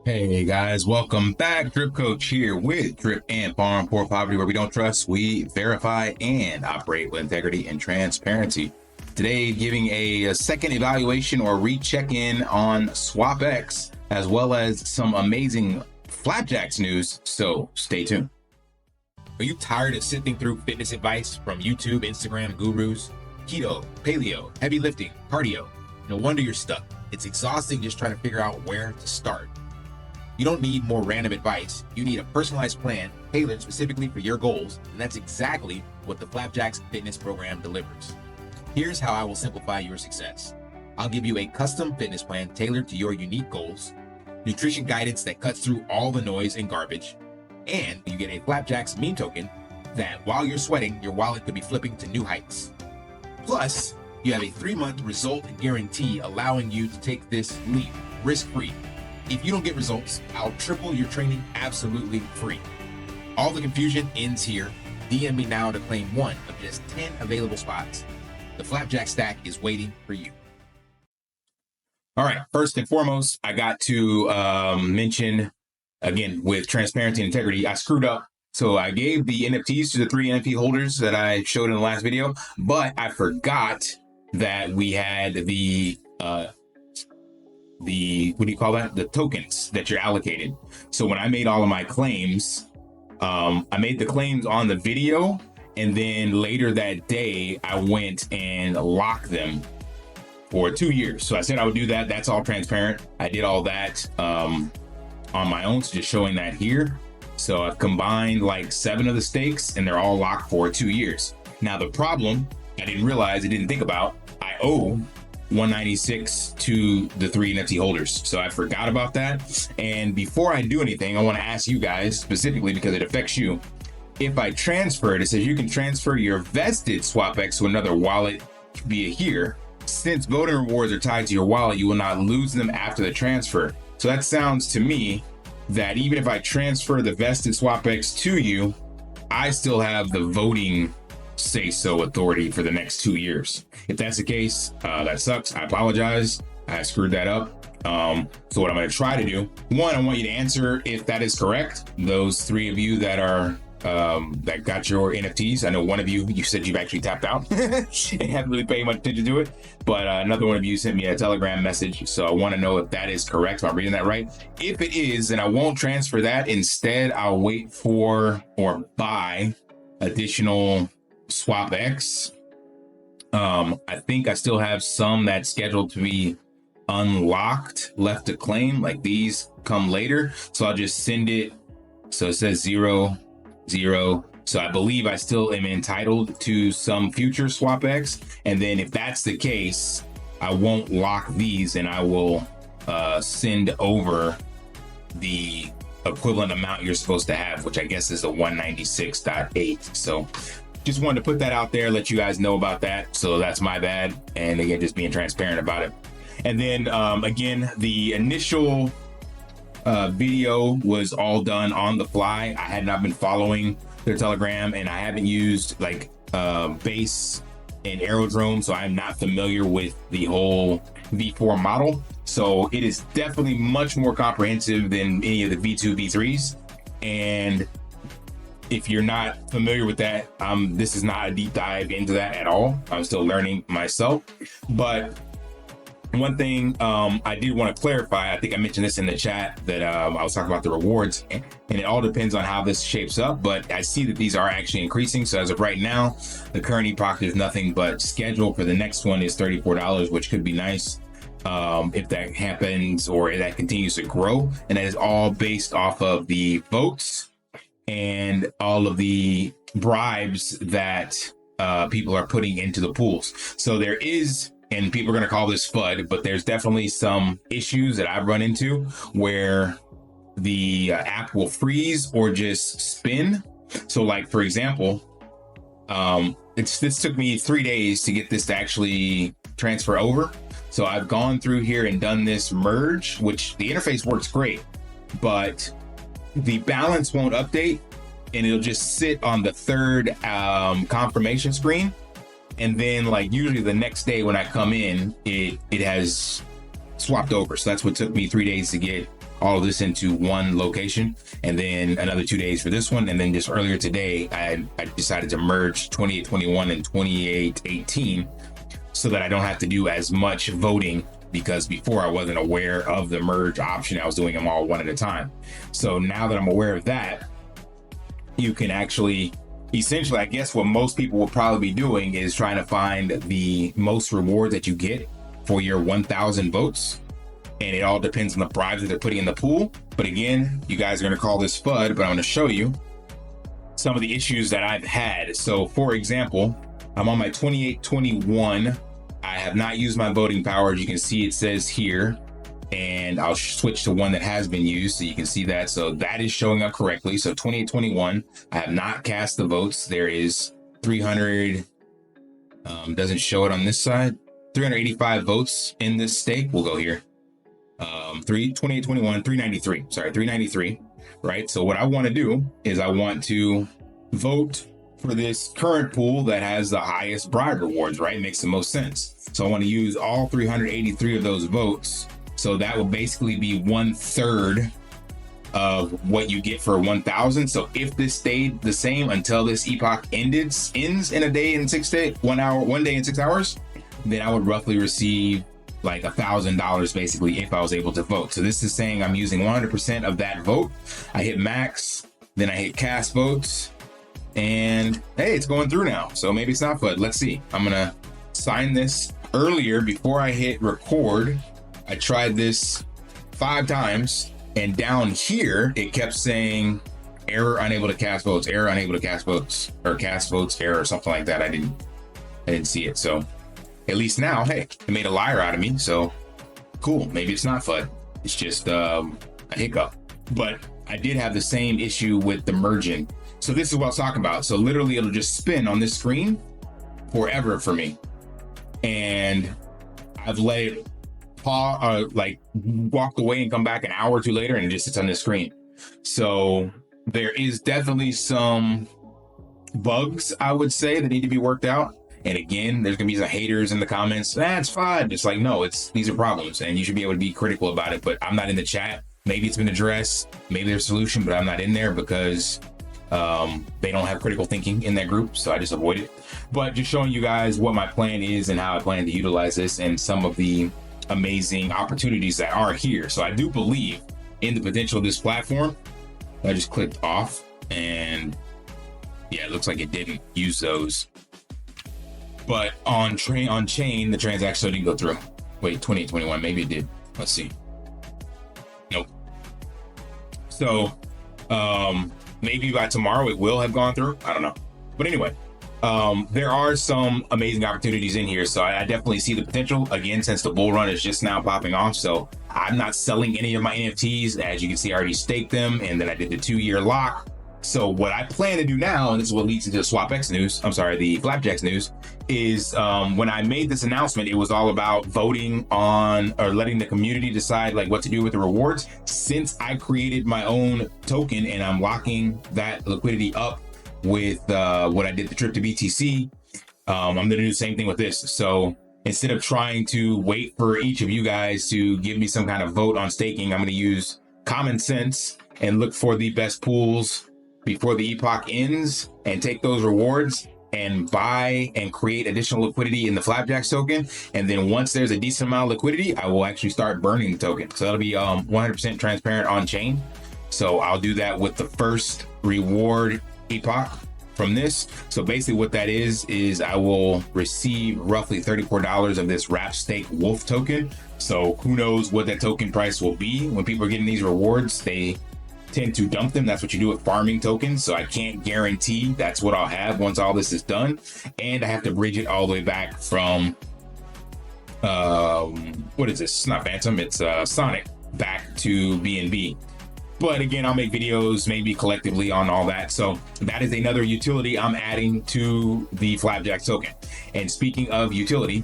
Hey guys, welcome back. Drip Coach here with Drip and Farm Poor Poverty, where we don't trust, we verify and operate with integrity and transparency. Today, giving a second evaluation or recheck-in on SwapX, as well as some amazing Flapjacks news, so stay tuned. Are you tired of sifting through fitness advice from YouTube, Instagram gurus? Keto, paleo, heavy lifting, cardio. No wonder you're stuck. It's exhausting just trying to figure out where to start. You don't need more random advice. You need a personalized plan tailored specifically for your goals, and that's exactly what the Flapjacks Fitness Program delivers. Here's how I will simplify your success. I'll give you a custom fitness plan tailored to your unique goals, nutrition guidance that cuts through all the noise and garbage, and you get a Flapjacks meme token that while you're sweating, your wallet could be flipping to new heights. Plus, you have a 3-month result guarantee allowing you to take this leap risk-free. If you don't get results, I'll triple your training absolutely free. All the confusion ends here. DM me now to claim one of just 10 available spots. The Flapjack stack is waiting for you. All right, first and foremost, I got to mention, again, with transparency and integrity, I screwed up. So I gave the NFTs to the 3 NFT holders that I showed in the last video, but I forgot that we had the what do you call that? The tokens that you're allocated. So when I made all of my claims, I made the claims on the video, and then later that day, I went and locked them for 2 years. So I said I would do that. That's all transparent. I did all that on my own, so just showing that here. So I've combined like 7 of the stakes, and they're all locked for 2 years. Now the problem, I didn't think about, I owe 196 to the 3 NFT holders. So I forgot about that. And before I do anything, I want to ask you guys specifically, because it affects you. If I transfer it, it says you can transfer your vested SwapX to another wallet via here. Since voting rewards are tied to your wallet, you will not lose them after the transfer. So that sounds to me that even if I transfer the vested SwapX to you, I still have the voting say-so authority for the next 2 years. If that's the case, that sucks. I apologize. I screwed that up. So what I'm going to try to do, one, I want you to answer if that is correct. Those 3 of you that are that got your NFTs. I know one of you said you've actually tapped out and haven't really paid much attention to it, but another one of you sent me a Telegram message. So I want to know if that is correct. Am I reading that right? If it is, then I won't transfer that. Instead, I'll wait for or buy additional SwapX. I think I still have some that's scheduled to be unlocked left to claim, like these come later. So I'll just send it. So it says 0, 0. So I believe I still am entitled to some future SwapX. And then if that's the case, I won't lock these, and I will send over the equivalent amount you're supposed to have, which I guess is the 196.8. So just wanted to put that out there, let you guys know about that. So that's my bad. And again, just being transparent about it. And then again, the initial video was all done on the fly. I had not been following their Telegram, and I haven't used like Base and Aerodrome. So I'm not familiar with the whole V4 model. So it is definitely much more comprehensive than any of the V2, V3s. And if you're not familiar with that, this is not a deep dive into that at all. I'm still learning myself. But one thing I did want to clarify, I think I mentioned this in the chat, that I was talking about the rewards, and it all depends on how this shapes up. But I see that these are actually increasing. So as of right now, the current epoch is nothing but scheduled for the next one is $34, which could be nice if that happens or if that continues to grow. And that is all based off of the votes and all of the bribes that people are putting into the pools. So there is, and people are going to call this FUD, but there's definitely some issues that I've run into where the app will freeze or just spin. So like, for example, this took me 3 days to get this to actually transfer over. So I've gone through here and done this merge, which the interface works great, but the balance won't update, and it'll just sit on the 3rd confirmation screen. And then like usually the next day when I come in, it has swapped over. So that's what took me 3 days to get all of this into one location, and then another 2 days for this one. And then just earlier today, I decided to merge 2821 and 2818 so that I don't have to do as much voting, because before I wasn't aware of the merge option. I was doing them all one at a time. So now that I'm aware of that, you can actually, essentially, I guess what most people will probably be doing is trying to find the most reward that you get for your 1,000 votes. And it all depends on the bribes that they're putting in the pool. But again, you guys are going to call this FUD, but I'm going to show you some of the issues that I've had. So for example, I'm on my 2821. I have not used my voting power. As you can see, it says here, and I'll switch to one that has been used so you can see that. So that is showing up correctly. So 2821, I have not cast the votes. There is 300, doesn't show it on this side, 385 votes in this stake. We'll go here. 2821, 393, sorry, 393, right? So what I want to do is I want to vote for this current pool that has the highest bribe rewards, right? Makes the most sense. So I want to use all 383 of those votes. So that will basically be 1/3 of what you get for 1,000. So if this stayed the same until this epoch ends in a day and 6 days, 1 day and 6 hours, then I would roughly receive like $1,000 basically if I was able to vote. So this is saying I'm using 100% of that vote. I hit max, then I hit cast votes, and hey, it's going through now. So maybe it's not FUD. Let's see. I'm gonna sign this. Earlier, before I hit record, I tried this 5 times, and down here it kept saying error, unable to cast votes, error, unable to cast votes, or cast votes error, or something like that. I didn't see it. So at least now, hey, it made a liar out of me. So cool. Maybe it's not FUD. It's just a hiccup. But I did have the same issue with the merging. So this is what I was talking about. So literally it'll just spin on this screen forever for me. And I've let it like walked away and come back an hour or two later, and it just sits on the screen. So there is definitely some bugs, I would say, that need to be worked out. And again, there's gonna be some haters in the comments. That's fine. It's like, no, these are problems, and you should be able to be critical about it. But I'm not in the chat. Maybe it's been addressed. Maybe there's a solution, but I'm not in there because they don't have critical thinking in that group. So I just avoid it. But just showing you guys what my plan is and how I plan to utilize this and some of the amazing opportunities that are here. So I do believe in the potential of this platform. I just clicked off, and yeah, it looks like it didn't use those. But on chain, the transaction still didn't go through. Wait, 2821, maybe it did. Let's see. Nope. So maybe by tomorrow it will have gone through. I don't know. But anyway, there are some amazing opportunities in here. So I definitely see the potential. Again, since the bull run is just now popping off, so I'm not selling any of my NFTs. As you can see, I already staked them, and then I did the 2-year lock. So what I plan to do now, and this is what leads into the SwapX news, I'm sorry, the Flapjacks news, is when I made this announcement, it was all about voting on, or letting the community decide like what to do with the rewards. Since I created my own token and I'm locking that liquidity up with what I did the trip to BTC, I'm gonna do the same thing with this. So instead of trying to wait for each of you guys to give me some kind of vote on staking, I'm gonna use common sense and look for the best pools before the epoch ends and take those rewards and buy and create additional liquidity in the Flapjacks token. And then once there's a decent amount of liquidity, I will actually start burning the token. So that'll be 100% transparent on chain. So I'll do that with the first reward epoch from this. So basically what that is I will receive roughly $34 of this wrap stake wolf token. So who knows what that token price will be. When people are getting these rewards, they tend to dump them. That's what you do with farming tokens. So I can't guarantee that's what I'll have once all this is done. And I have to bridge it all the way back from, what is this? It's not Phantom, it's Sonic, back to BNB. But again, I'll make videos maybe collectively on all that. So that is another utility I'm adding to the Flapjacks token. And speaking of utility,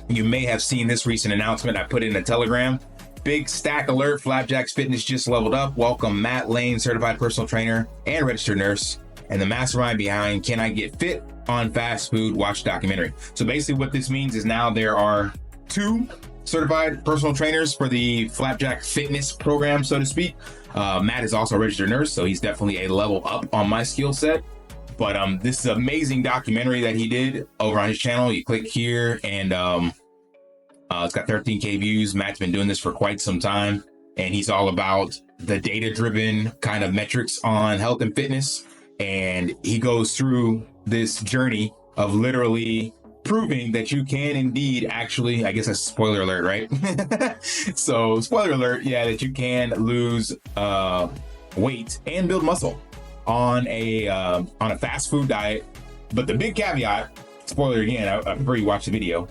you may have seen this recent announcement I put in a Telegram. Big stack alert, Flapjacks Fitness just leveled up. Welcome Matt Lane, certified personal trainer and registered nurse, and the mastermind behind Can I Get Fit on Fast Food Watch documentary. So basically what this means is now there are 2 certified personal trainers for the Flapjack fitness program, so to speak. Matt is also a registered nurse, so he's definitely a level up on my skill set. But this is an amazing documentary that he did over on his channel. You click here and it's got 13K views. Matt's been doing this for quite some time, and he's all about the data-driven kind of metrics on health and fitness. And he goes through this journey of literally proving that you can indeed actually, I guess that's spoiler alert, right? So spoiler alert, yeah, that you can lose weight and build muscle on a fast food diet. But the big caveat, spoiler again, I prefer you watch the video,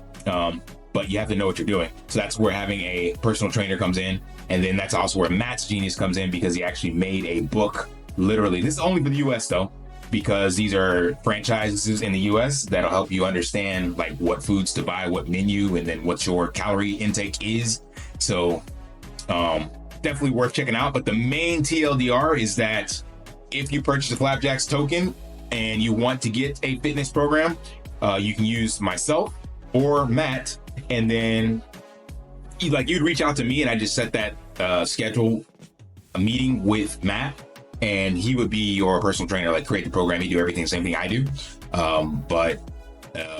but you have to know what you're doing. So that's where having a personal trainer comes in. And then that's also where Matt's genius comes in, because he actually made a book. Literally, this is only for the US though, because these are franchises in the US that'll help you understand like what foods to buy, what menu, and then what your calorie intake is. So definitely worth checking out. But the main TLDR is that if you purchase the Flapjacks token and you want to get a fitness program, you can use myself or Matt, and then you'd reach out to me and I just set that schedule a meeting with Matt, and he would be your personal trainer, like create the program. He do everything, same thing I do. But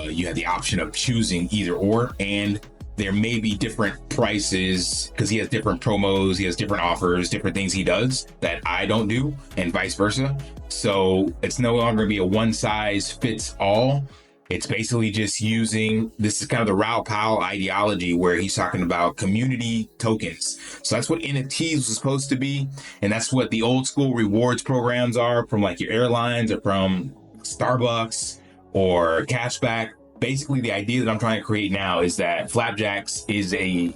you have the option of choosing either or, and there may be different prices because he has different promos, he has different offers, different things he does that I don't do, and vice versa. So it's no longer gonna be a one size fits all. It's basically just using, this is kind of the Raoul Pal ideology where he's talking about community tokens. So that's what NFTs was supposed to be. And that's what the old school rewards programs are from like your airlines or from Starbucks or cashback. Basically, the idea that I'm trying to create now is that Flapjacks is a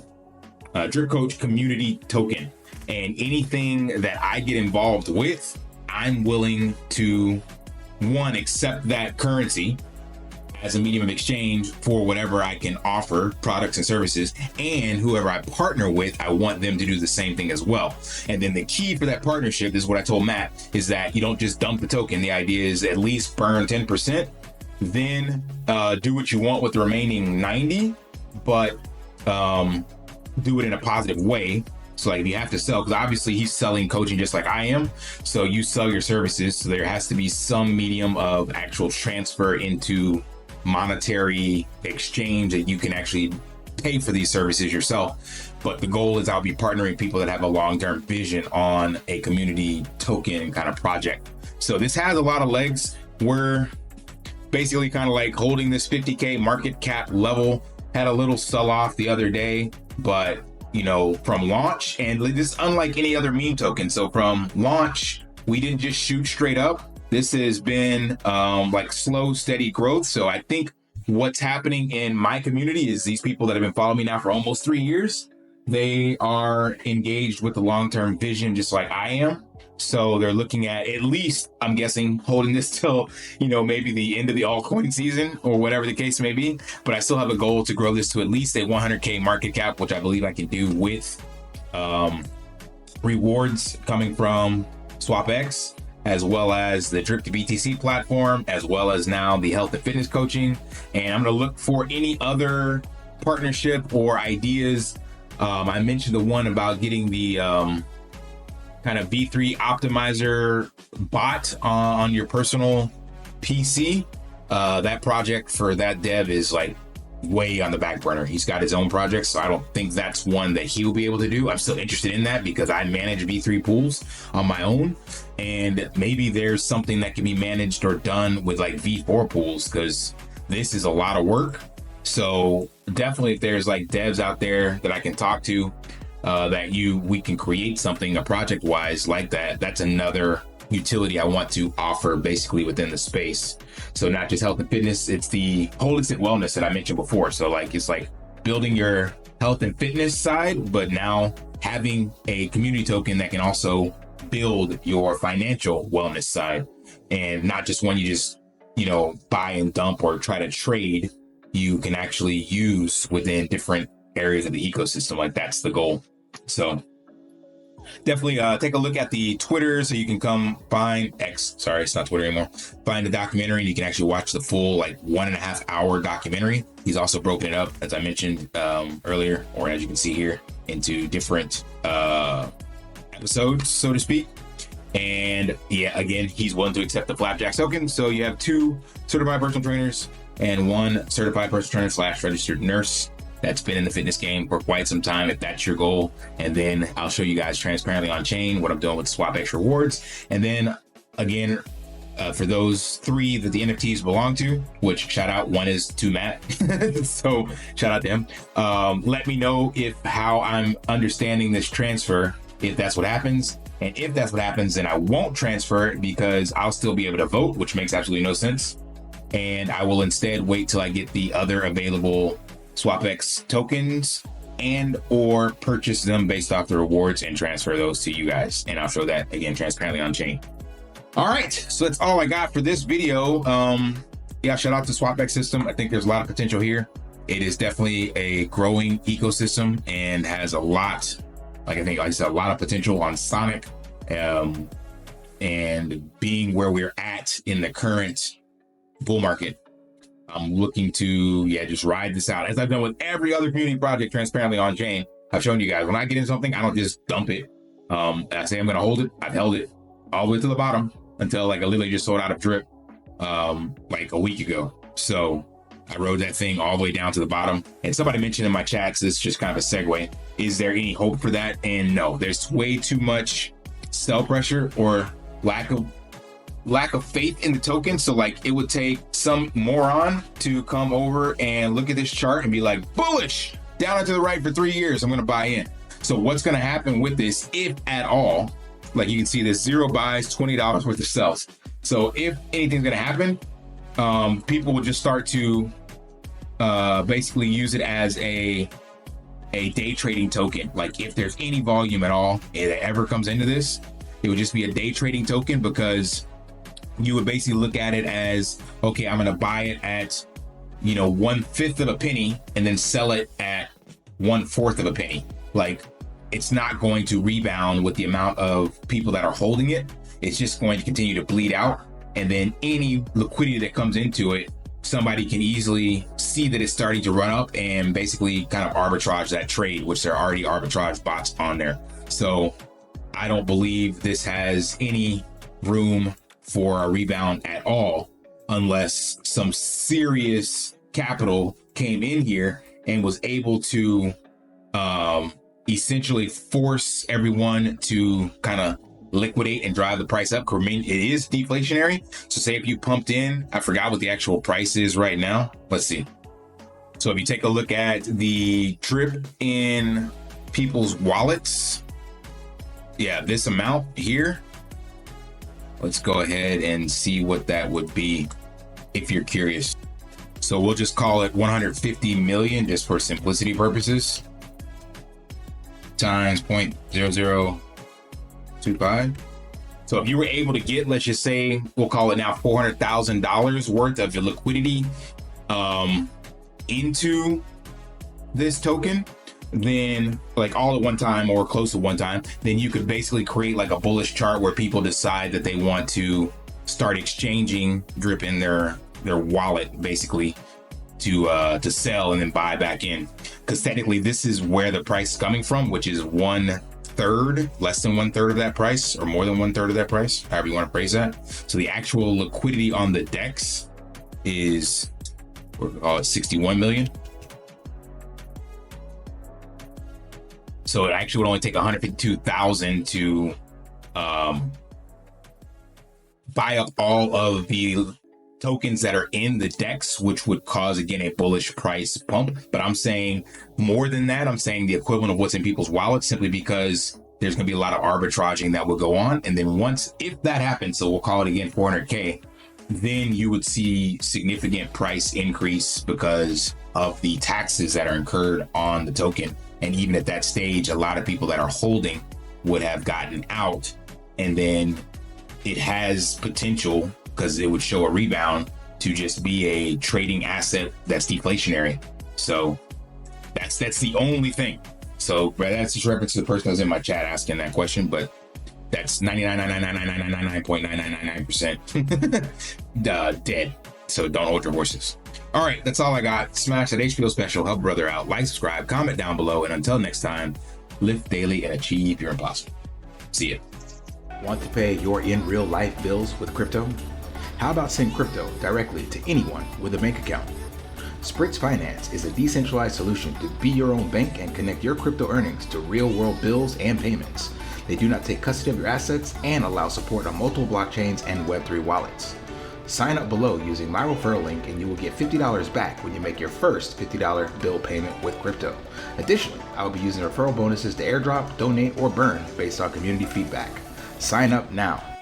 drip coach community token. And anything that I get involved with, I'm willing to, one, accept that currency as a medium of exchange for whatever I can offer, products and services, and whoever I partner with, I want them to do the same thing as well. And then the key for that partnership is what I told Matt, is that you don't just dump the token. The idea is at least burn 10%, then do what you want with the remaining 90, but do it in a positive way. So like if you have to sell, because obviously he's selling coaching just like I am, so you sell your services, so there has to be some medium of actual transfer into monetary exchange that you can actually pay for these services yourself. But the goal is I'll be partnering people that have a long-term vision on a community token kind of project. So this has a lot of legs. We're basically kind of like holding this 50K market cap level. Had a little sell-off the other day, but from launch, and this is unlike any other meme token. So from launch, we didn't just shoot straight up. This has been like slow, steady growth. So I think what's happening in my community is these people that have been following me now for almost 3 years, they are engaged with the long-term vision just like I am. So they're looking at least, I'm guessing, holding this till, maybe the end of the altcoin season or whatever the case may be. But I still have a goal to grow this to at least a 100K market cap, which I believe I can do with rewards coming from SwapX, as well as the Drip to BTC platform, as well as now the health and fitness coaching. And I'm going to look for any other partnership or ideas. I mentioned the one about getting the kind of V3 optimizer bot on your personal PC. That project for that dev is like way on the back burner. He's got his own projects, so I don't think that's one that he'll be able to do. I'm still interested in that because I manage V3 pools on my own, and maybe there's something that can be managed or done with like V4 pools, because this is a lot of work. So definitely if there's like devs out there that I can talk to, we can create something, a project wise like that. That's another utility I want to offer basically within the space. So not just health and fitness, it's the holistic wellness that I mentioned before. So like, it's like building your health and fitness side, but now having a community token that can also build your financial wellness side, and not just one you just, buy and dump or try to trade. You can actually use within different areas of the ecosystem. Like that's the goal. So Definitely take a look at the Twitter so you can come find X. Sorry, it's not Twitter anymore. Find the documentary and you can actually watch the full 1.5 hour documentary. He's also broken it up, as I mentioned earlier, or as you can see here, into different episodes, so to speak. And yeah, again, he's willing to accept the Flapjacks token. So you have 2 certified personal trainers and 1 certified personal trainer / registered nurse that's been in the fitness game for quite some time, if that's your goal. And then I'll show you guys transparently on chain what I'm doing with SwapX rewards. And then again, for those 3 that the NFTs belong to, which shout out, 1 is to Matt. So shout out to him. Let me know how I'm understanding this transfer, if that's what happens. And if that's what happens, then I won't transfer it because I'll still be able to vote, which makes absolutely no sense. And I will instead wait till I get the other available SwapX tokens and or purchase them based off the rewards and transfer those to you guys. And I'll show that again transparently on chain. All right, so that's all I got for this video. Yeah, shout out to SwapX system. I think there's a lot of potential here. It is definitely a growing ecosystem and has a lot, like I said, a lot of potential on Sonic, and being where we're at in the current bull market. I'm looking to, just ride this out as I've done with every other community project transparently on chain. I've shown you guys when I get into something, I don't just dump it. I say I'm going to hold it. I've held it all the way to the bottom until I literally just sold out of drip a week ago. So I rode that thing all the way down to the bottom. And somebody mentioned in my chats, this is just kind of a segue. Is there any hope for that? And no, there's way too much sell pressure or lack of faith in the token. So it would take some moron to come over and look at this chart and be like, bullish down and to the right for 3 years. I'm going to buy in. So what's going to happen with this, if at all? You can see this 0 buys, $20 worth of sells. So if anything's going to happen, people will just start to basically use it as a day trading token. If there's any volume at all that ever comes into this, it would just be a day trading token, because you would basically look at it as, okay, I'm going to buy it at 1/5 of a penny and then sell it at 1/4 of a penny. It's not going to rebound with the amount of people that are holding it. It's just going to continue to bleed out. And then any liquidity that comes into it, somebody can easily see that it's starting to run up and basically kind of arbitrage that trade, which there are already arbitrage bots on there. So I don't believe this has any room for a rebound at all, unless some serious capital came in here and was able to essentially force everyone to kind of liquidate and drive the price up. I mean, it is deflationary. So say if you pumped in, I forgot what the actual price is right now. Let's see. So if you take a look at the drip in people's wallets, this amount here, let's go ahead and see what that would be if you're curious. So we'll just call it 150 million just for simplicity purposes, times 0.0025. So if you were able to get, let's just say, we'll call it now $400,000 worth of liquidity into this token, then all at one time or close to one time, then you could basically create a bullish chart where people decide that they want to start exchanging drip in their wallet, basically to sell and then buy back in. Because technically this is where the price is coming from, which is 1/3, less than 1/3 of that price, or more than 1/3 of that price, however you want to phrase that. So the actual liquidity on the DEX is, we'll call it 61 million. So it actually would only take 152,000 to buy up all of the tokens that are in the DEX, which would cause, again, a bullish price pump. But I'm saying more than that. I'm saying the equivalent of what's in people's wallets, simply because there's going to be a lot of arbitraging that will go on. And then if that happens, so we'll call it again 400K, then you would see significant price increase because of the taxes that are incurred on the token. And even at that stage, a lot of people that are holding would have gotten out. And then it has potential, because it would show a rebound, to just be a trading asset that's deflationary. So that's the only thing. So that's just reference to the person that was in my chat asking that question, but that's 99.9999999% dead. So don't hold your horses. All right, that's all I got. Smash that HBO special, help brother out, like, subscribe, comment down below, and until next time, live daily and achieve your impossible. See ya. Want to pay your in real life bills with crypto? How about send crypto directly to anyone with a bank account? Spritz Finance is a decentralized solution to be your own bank and connect your crypto earnings to real world bills and payments. They do not take custody of your assets and allow support on multiple blockchains and Web3 wallets. Sign up below using my referral link and you will get $50 back when you make your first $50 bill payment with crypto. Additionally, I will be using referral bonuses to airdrop, donate, or burn based on community feedback. Sign up now.